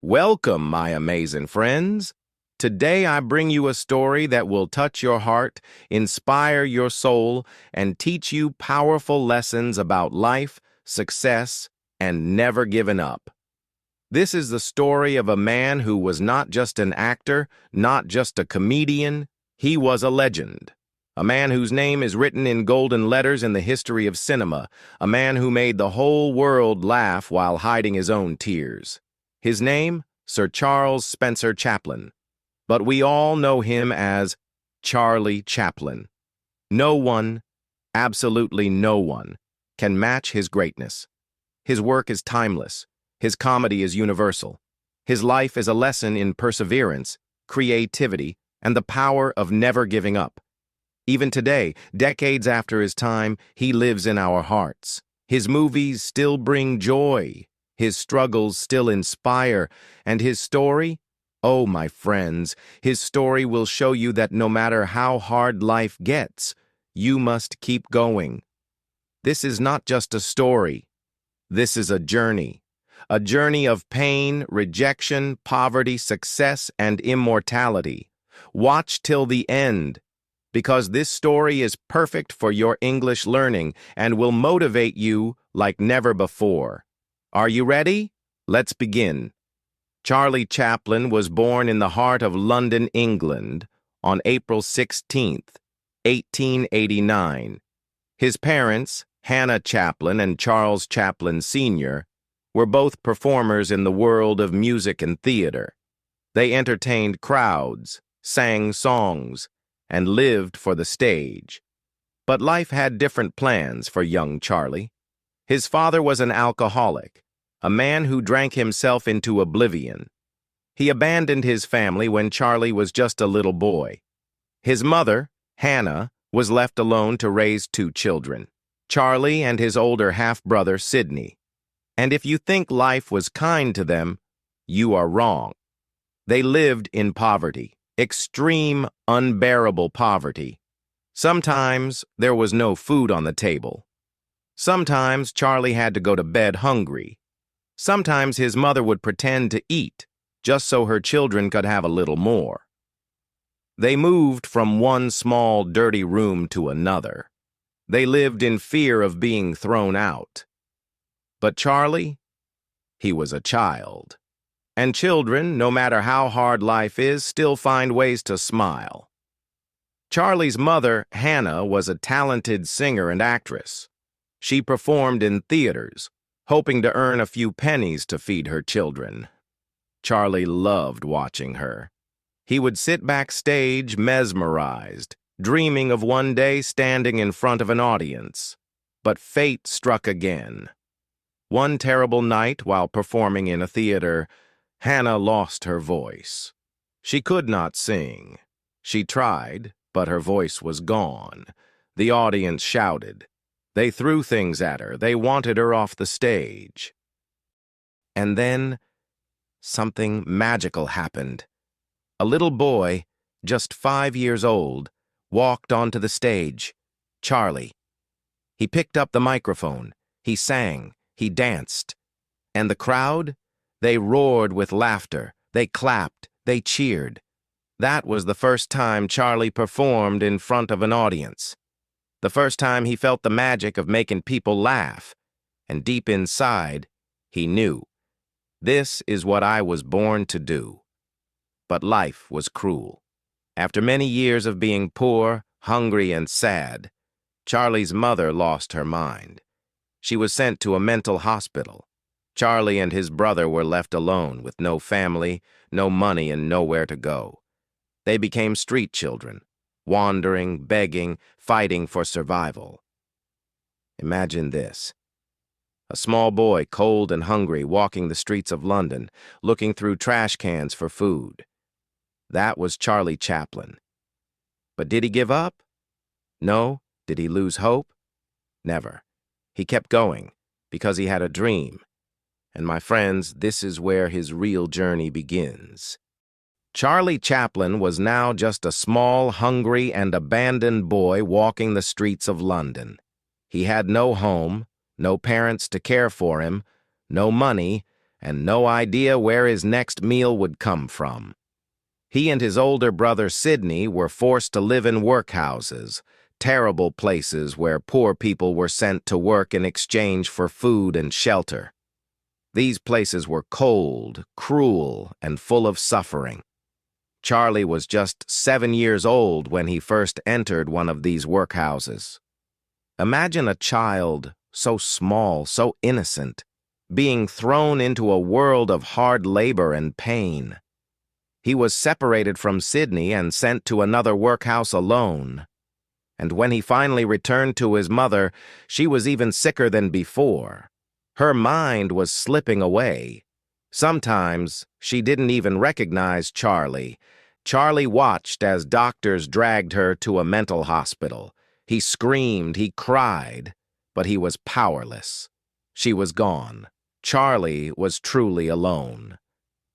Welcome, my amazing friends. Today I bring you a story that will touch your heart, inspire your soul, and teach you powerful lessons about life, success, and never giving up. This is the story of a man who was not just an actor, not just a comedian, he was a legend. A man whose name is written in golden letters in the history of cinema, a man who made the whole world laugh while hiding his own tears. His name, Sir Charles Spencer Chaplin, but we all know him as Charlie Chaplin. No one, absolutely no one, can match his greatness. His work is timeless. His comedy is universal. His life is a lesson in perseverance, creativity, and the power of never giving up. Even today, decades after his time, he lives in our hearts. His movies still bring joy. His struggles still inspire, and his story? Oh, my friends, his story will show you that no matter how hard life gets, you must keep going. This is not just a story. This is a journey of pain, rejection, poverty, success, and immortality. Watch till the end, because this story is perfect for your English learning and will motivate you like never before. Are you ready? Let's begin. Charlie Chaplin was born in the heart of London, England, on April 16th, 1889. His parents, Hannah Chaplin and Charles Chaplin Sr., were both performers in the world of music and theater. They entertained crowds, sang songs, and lived for the stage. But life had different plans for young Charlie. His father was an alcoholic, a man who drank himself into oblivion. He abandoned his family when Charlie was just a little boy. His mother, Hannah, was left alone to raise two children, Charlie and his older half-brother, Sidney. And if you think life was kind to them, you are wrong. They lived in poverty, extreme, unbearable poverty. Sometimes there was no food on the table. Sometimes Charlie had to go to bed hungry. Sometimes his mother would pretend to eat, just so her children could have a little more. They moved from one small, dirty room to another. They lived in fear of being thrown out. But Charlie, he was a child. And children, no matter how hard life is, still find ways to smile. Charlie's mother, Hannah, was a talented singer and actress. She performed in theaters, hoping to earn a few pennies to feed her children. Charlie loved watching her. He would sit backstage mesmerized, dreaming of one day standing in front of an audience. But fate struck again. One terrible night while performing in a theater, Hannah lost her voice. She could not sing. She tried, but her voice was gone. The audience shouted. They threw things at her. They wanted her off the stage. And then, something magical happened. A little boy, just 5 years old, walked onto the stage. Charlie. He picked up the microphone. He sang. He danced. And the crowd? They roared with laughter. They clapped. They cheered. That was the first time Charlie performed in front of an audience. The first time he felt the magic of making people laugh. And deep inside, he knew. This is what I was born to do. But life was cruel. After many years of being poor, hungry, and sad, Charlie's mother lost her mind. She was sent to a mental hospital. Charlie and his brother were left alone with no family, no money, and nowhere to go. They became street children, wandering, begging, fighting for survival. Imagine this. A small boy, cold and hungry, walking the streets of London, looking through trash cans for food. That was Charlie Chaplin. But did he give up? No. Did he lose hope? Never. He kept going, because he had a dream. And my friends, this is where his real journey begins. Charlie Chaplin was now just a small, hungry, and abandoned boy walking the streets of London. He had no home, no parents to care for him, no money, and no idea where his next meal would come from. He and his older brother Sidney were forced to live in workhouses, terrible places where poor people were sent to work in exchange for food and shelter. These places were cold, cruel, and full of suffering. Charlie was just 7 years old when he first entered one of these workhouses. Imagine a child, so small, so innocent, being thrown into a world of hard labor and pain. He was separated from Sidney and sent to another workhouse alone. And when he finally returned to his mother, she was even sicker than before. Her mind was slipping away. Sometimes she didn't even recognize Charlie. Charlie watched as doctors dragged her to a mental hospital. He screamed, he cried, but he was powerless. She was gone. Charlie was truly alone.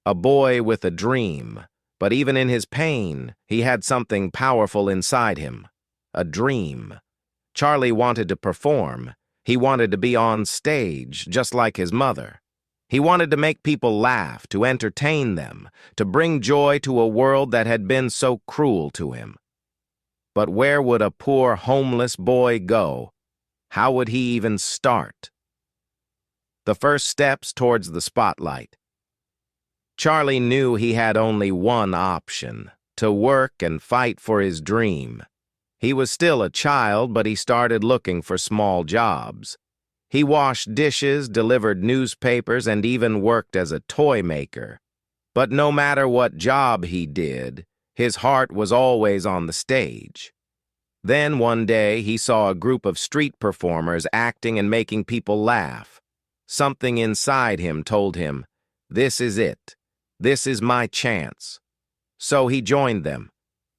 A boy with a dream, but even in his pain, he had something powerful inside him. A dream. Charlie wanted to perform. He wanted to be on stage, just like his mother. He wanted to make people laugh, to entertain them, to bring joy to a world that had been so cruel to him. But where would a poor homeless boy go? How would he even start? The first steps towards the spotlight. Charlie knew he had only one option: to work and fight for his dream. He was still a child, but he started looking for small jobs. He washed dishes, delivered newspapers, and even worked as a toy maker. But no matter what job he did, his heart was always on the stage. Then one day he saw a group of street performers acting and making people laugh. Something inside him told him, "This is it. This is my chance." So he joined them.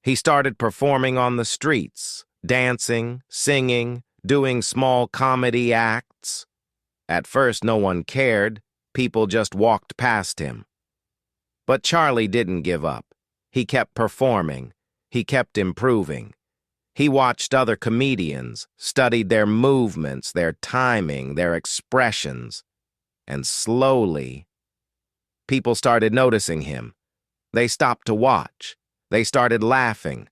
He started performing on the streets, dancing, singing, doing small comedy acts. At first no one cared. People just walked past him. But Charlie didn't give up. He kept performing. He kept improving. He watched other comedians, studied their movements, their timing, their expressions. And slowly, people started noticing him. They stopped to watch. They started laughing.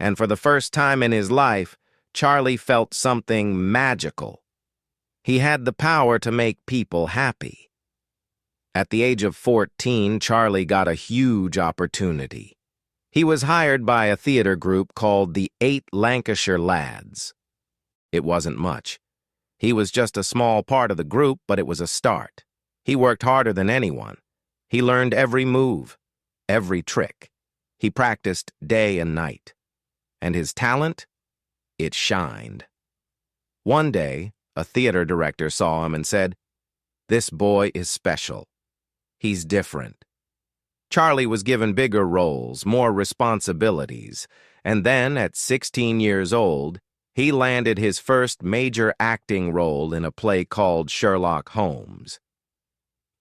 And for the first time in his life, Charlie felt something magical. He had the power to make people happy. At the age of 14, Charlie got a huge opportunity. He was hired by a theater group called the 8 Lancashire Lads. It wasn't much. He was just a small part of the group, but it was a start. He worked harder than anyone. He learned every move, every trick. He practiced day and night. And his talent? It shined. One day, a theater director saw him and said, "This boy is special. He's different." Charlie was given bigger roles, more responsibilities, and then, at 16 years old, he landed his first major acting role in a play called Sherlock Holmes.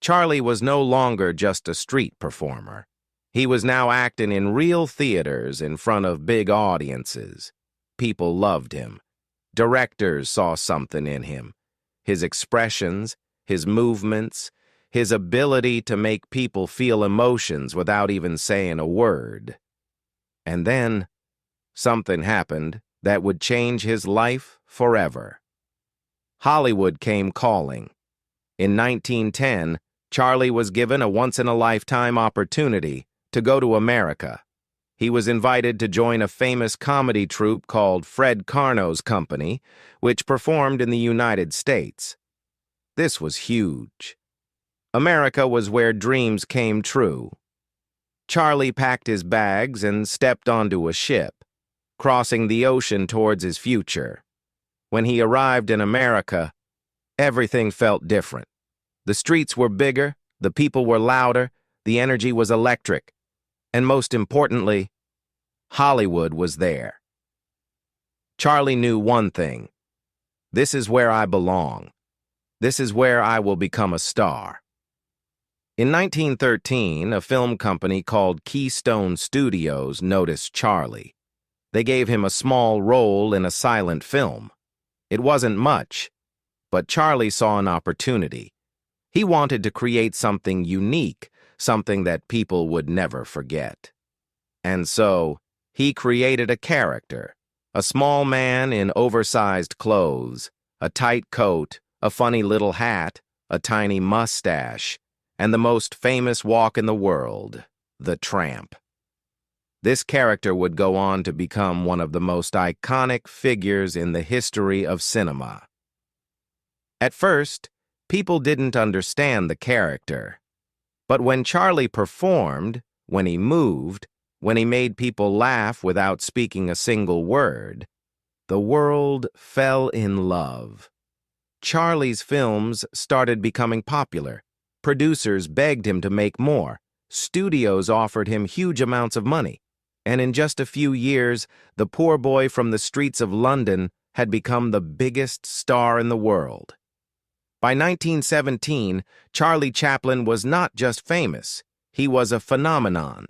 Charlie was no longer just a street performer. He was now acting in real theaters in front of big audiences. People loved him. Directors saw something in him. His expressions, his movements, his ability to make people feel emotions without even saying a word. And then, something happened that would change his life forever. Hollywood came calling. In 1910, Charlie was given a once-in-a-lifetime opportunity to go to America. He was invited to join a famous comedy troupe called Fred Karno's Company, which performed in the United States. This was huge. America was where dreams came true. Charlie packed his bags and stepped onto a ship, crossing the ocean towards his future. When he arrived in America, everything felt different. The streets were bigger, the people were louder, the energy was electric, and most importantly, Hollywood was there. Charlie knew one thing: this is where I belong. This is where I will become a star. In 1913, a film company called Keystone Studios noticed Charlie. They gave him a small role in a silent film. It wasn't much, but Charlie saw an opportunity. He wanted to create something unique, something that people would never forget. And so, he created a character, a small man in oversized clothes, a tight coat, a funny little hat, a tiny mustache, and the most famous walk in the world, the tramp. This character would go on to become one of the most iconic figures in the history of cinema. At first, people didn't understand the character. But when Charlie performed, when he moved, when he made people laugh without speaking a single word, the world fell in love. Charlie's films started becoming popular. Producers begged him to make more. Studios offered him huge amounts of money. And in just a few years, the poor boy from the streets of London had become the biggest star in the world. By 1917, Charlie Chaplin was not just famous, he was a phenomenon.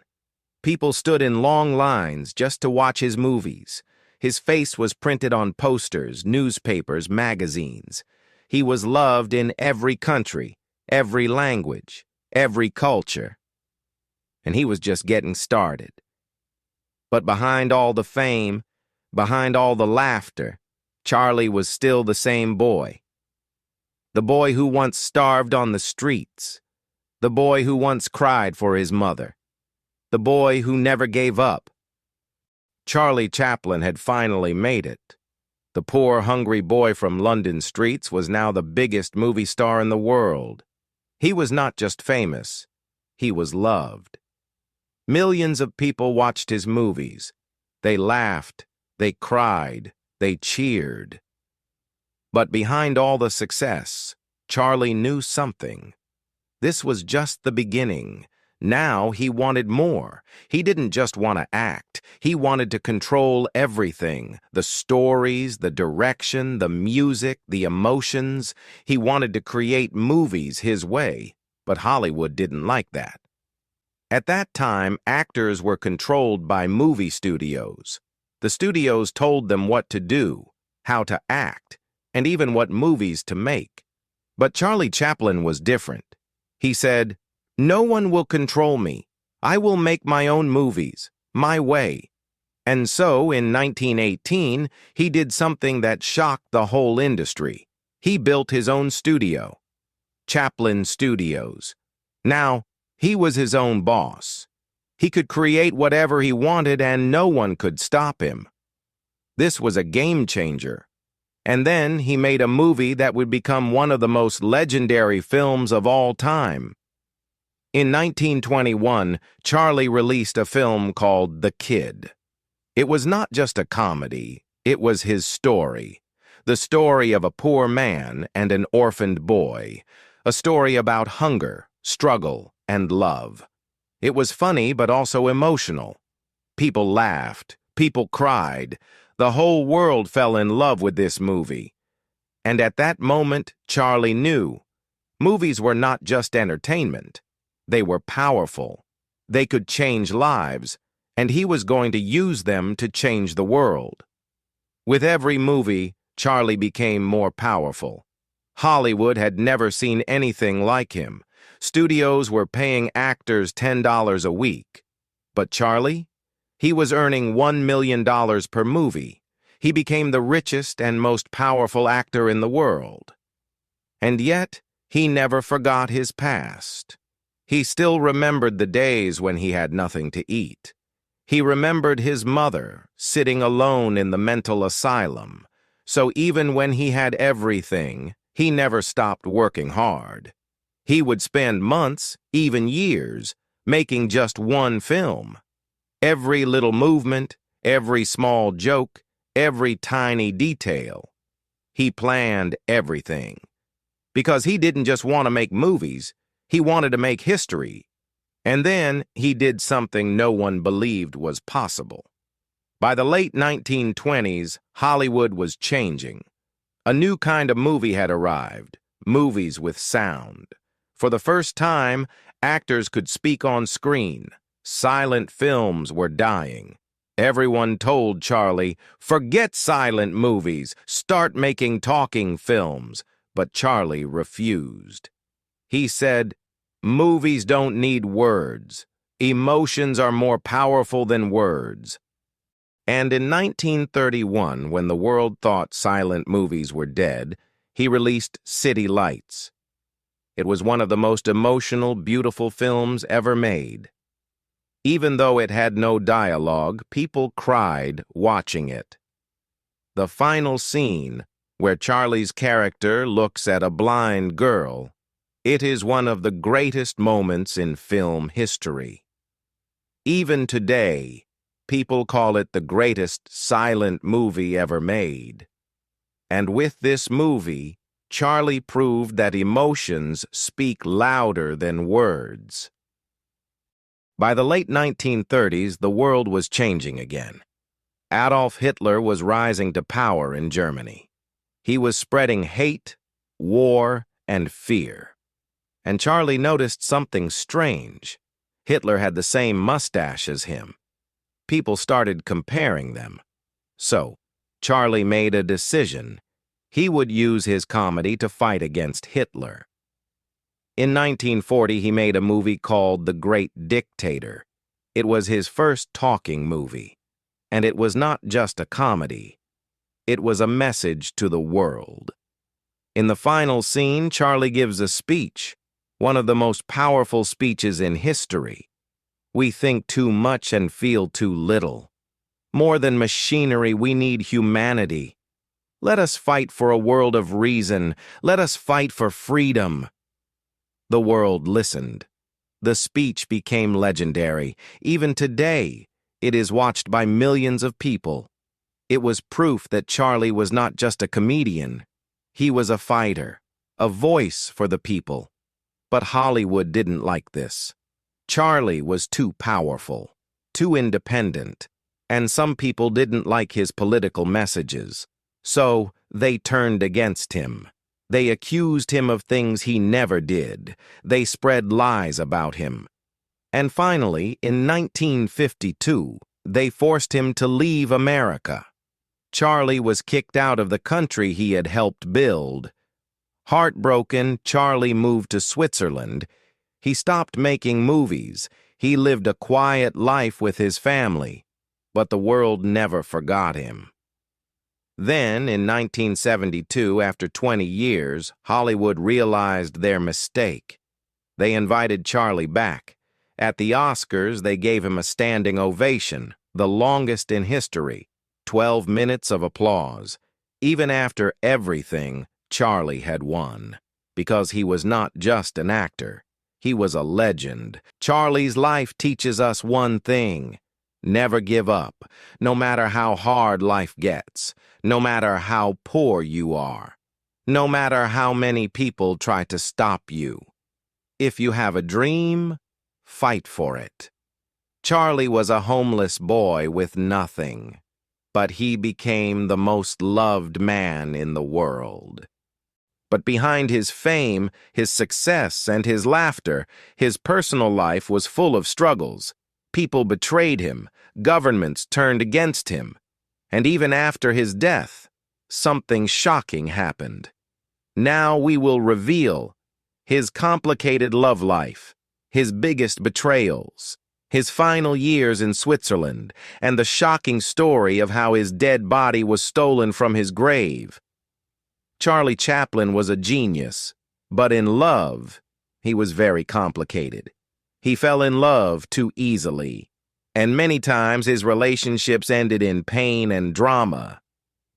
People stood in long lines just to watch his movies. His face was printed on posters, newspapers, magazines. He was loved in every country, every language, every culture. And he was just getting started. But behind all the fame, behind all the laughter, Charlie was still the same boy. The boy who once starved on the streets. The boy who once cried for his mother. The boy who never gave up. Charlie Chaplin had finally made it. The poor, hungry boy from London streets was now the biggest movie star in the world. He was not just famous, he was loved. Millions of people watched his movies. They laughed, they cried, they cheered. But behind all the success, Charlie knew something. This was just the beginning. Now he wanted more. He didn't just want to act. He wanted to control everything. The stories, the direction, the music, the emotions. He wanted to create movies his way, but Hollywood didn't like that. At that time, actors were controlled by movie studios. The studios told them what to do, how to act, and even what movies to make. But Charlie Chaplin was different. He said, "No one will control me. I will make my own movies, my way." And so, in 1918, he did something that shocked the whole industry. He built his own studio, Chaplin Studios. Now, he was his own boss. He could create whatever he wanted and no one could stop him. This was a game changer. And then he made a movie that would become one of the most legendary films of all time. In 1921, Charlie released a film called The Kid. It was not just a comedy, it was his story. The story of a poor man and an orphaned boy. A story about hunger, struggle, and love. It was funny but also emotional. People laughed, people cried. The whole world fell in love with this movie. And at that moment, Charlie knew. Movies were not just entertainment. They were powerful. They could change lives, and he was going to use them to change the world. With every movie, Charlie became more powerful. Hollywood had never seen anything like him. Studios were paying actors $10 a week. But Charlie? He was earning $1 million per movie. He became the richest and most powerful actor in the world. And yet, he never forgot his past. He still remembered the days when he had nothing to eat. He remembered his mother sitting alone in the mental asylum. So even when he had everything, he never stopped working hard. He would spend months, even years, making just one film. Every little movement, every small joke, every tiny detail. He planned everything. Because he didn't just want to make movies, he wanted to make history. And then he did something no one believed was possible. By the late 1920s, Hollywood was changing. A new kind of movie had arrived, movies with sound. For the first time, actors could speak on screen. Silent films were dying. Everyone told Charlie, "Forget silent movies, start making talking films." But Charlie refused. He said, "Movies don't need words. Emotions are more powerful than words." And in 1931, when the world thought silent movies were dead, he released City Lights. It was one of the most emotional, beautiful films ever made. Even though it had no dialogue, people cried watching it. The final scene, where Charlie's character looks at a blind girl, it is one of the greatest moments in film history. Even today, people call it the greatest silent movie ever made. And with this movie, Charlie proved that emotions speak louder than words. By the late 1930s, the world was changing again. Adolf Hitler was rising to power in Germany. He was spreading hate, war, and fear. And Charlie noticed something strange. Hitler had the same mustache as him. People started comparing them. So, Charlie made a decision. He would use his comedy to fight against Hitler. In 1940, he made a movie called The Great Dictator. It was his first talking movie. And it was not just a comedy. It was a message to the world. In the final scene, Charlie gives a speech, one of the most powerful speeches in history. We think too much and feel too little. More than machinery, we need humanity. Let us fight for a world of reason. Let us fight for freedom. The world listened. The speech became legendary. Even today, it is watched by millions of people. It was proof that Charlie was not just a comedian. He was a fighter, a voice for the people. But Hollywood didn't like this. Charlie was too powerful, too independent, and some people didn't like his political messages. So they turned against him. They accused him of things he never did. They spread lies about him. And finally, in 1952, they forced him to leave America. Charlie was kicked out of the country he had helped build. Heartbroken, Charlie moved to Switzerland. He stopped making movies. He lived a quiet life with his family. But the world never forgot him. Then, in 1972, after 20 years, Hollywood realized their mistake. They invited Charlie back. At the Oscars, they gave him a standing ovation, the longest in history, 12 minutes of applause. Even after everything, Charlie had won, because he was not just an actor. He was a legend. Charlie's life teaches us one thing: never give up, no matter how hard life gets, no matter how poor you are, no matter how many people try to stop you. If you have a dream, fight for it. Charlie was a homeless boy with nothing, but he became the most loved man in the world. But behind his fame, his success, and his laughter, his personal life was full of struggles. People betrayed him, governments turned against him, and even after his death, something shocking happened. Now we will reveal his complicated love life, his biggest betrayals, his final years in Switzerland, and the shocking story of how his dead body was stolen from his grave. Charlie Chaplin was a genius, but in love, he was very complicated. He fell in love too easily, and many times his relationships ended in pain and drama.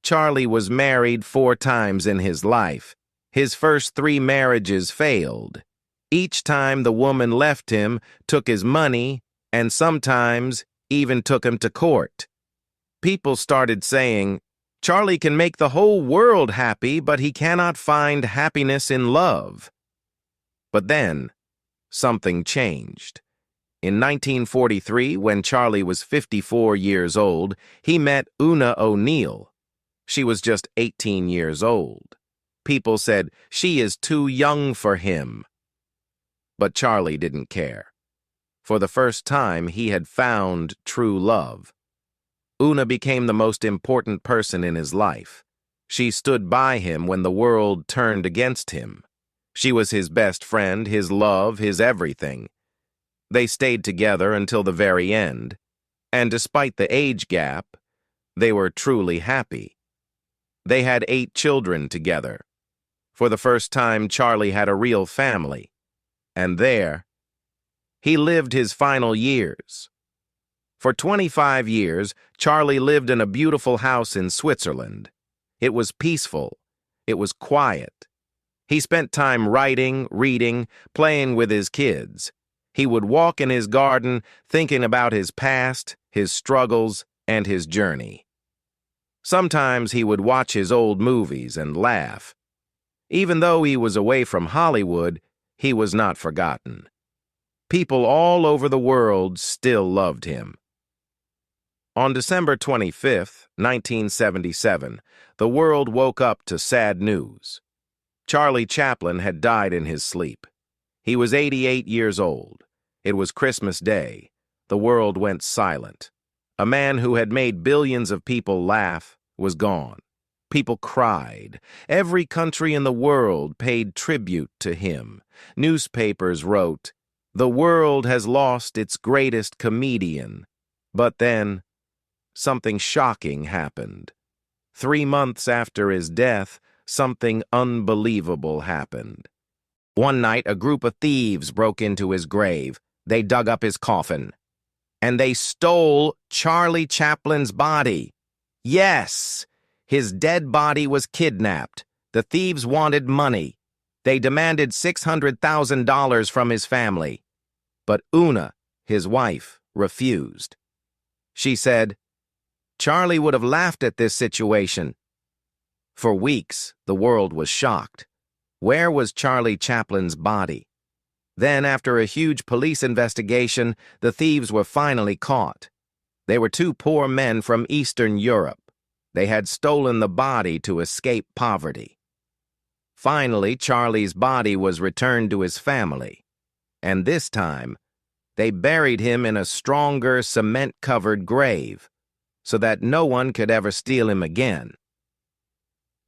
Charlie was married 4 times in his life. His first 3 marriages failed. Each time the woman left him, took his money, and sometimes even took him to court. People started saying, Charlie can make the whole world happy, but he cannot find happiness in love. But then, something changed. In 1943, when Charlie was 54 years old, he met Una O'Neill. She was just 18 years old. People said, she is too young for him. But Charlie didn't care. For the first time, he had found true love. Una became the most important person in his life. She stood by him when the world turned against him. She was his best friend, his love, his everything. They stayed together until the very end, and despite the age gap, they were truly happy. They had 8 children together. For the first time, Charlie had a real family. And there, he lived his final years. For 25 years, Charlie lived in a beautiful house in Switzerland. It was peaceful. It was quiet. He spent time writing, reading, playing with his kids. He would walk in his garden thinking about his past, his struggles, and his journey. Sometimes he would watch his old movies and laugh. Even though he was away from Hollywood, he was not forgotten. People all over the world still loved him. On December 25, 1977, the world woke up to sad news. Charlie Chaplin had died in his sleep. He was 88 years old. It was Christmas Day. The world went silent. A man who had made billions of people laugh was gone. People cried. Every country in the world paid tribute to him. Newspapers wrote, "The world has lost its greatest comedian." But then, something shocking happened. 3 months after his death, something unbelievable happened. One night, a group of thieves broke into his grave. They dug up his coffin. And they stole Charlie Chaplin's body. Yes, his dead body was kidnapped. The thieves wanted money. They demanded $600,000 from his family. But Una, his wife, refused. She said, "Charlie would have laughed at this situation." For weeks, the world was shocked. Where was Charlie Chaplin's body? Then, after a huge police investigation, the thieves were finally caught. They were 2 poor men from Eastern Europe. They had stolen the body to escape poverty. Finally, Charlie's body was returned to his family. And this time, they buried him in a stronger, cement-covered grave, so that no one could ever steal him again.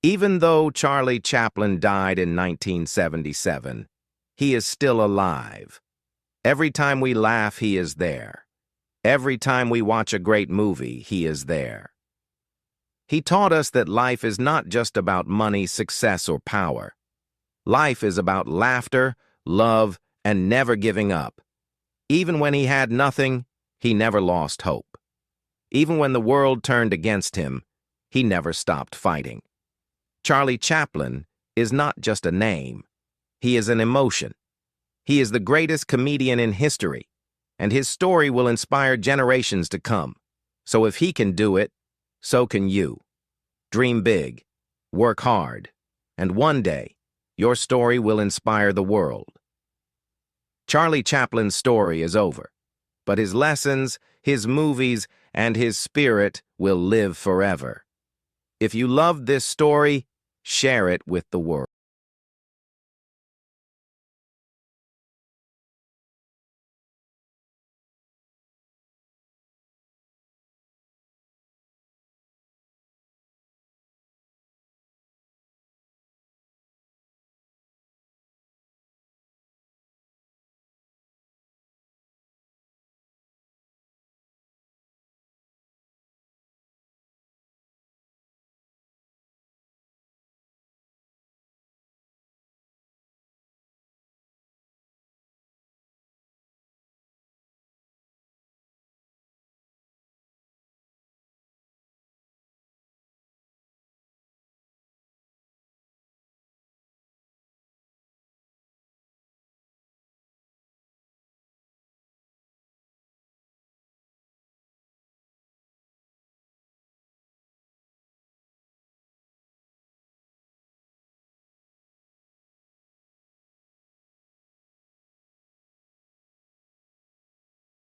Even though Charlie Chaplin died in 1977, he is still alive. Every time we laugh, he is there. Every time we watch a great movie, he is there. He taught us that life is not just about money, success, or power. Life is about laughter, love, and never giving up. Even when he had nothing, he never lost hope. Even when the world turned against him, he never stopped fighting. Charlie Chaplin is not just a name. He is an emotion. He is the greatest comedian in history, and his story will inspire generations to come. So if he can do it, so can you. Dream big, work hard, and one day, your story will inspire the world. Charlie Chaplin's story is over, but his lessons, his movies, and his spirit will live forever. If you loved this story, share it with the world.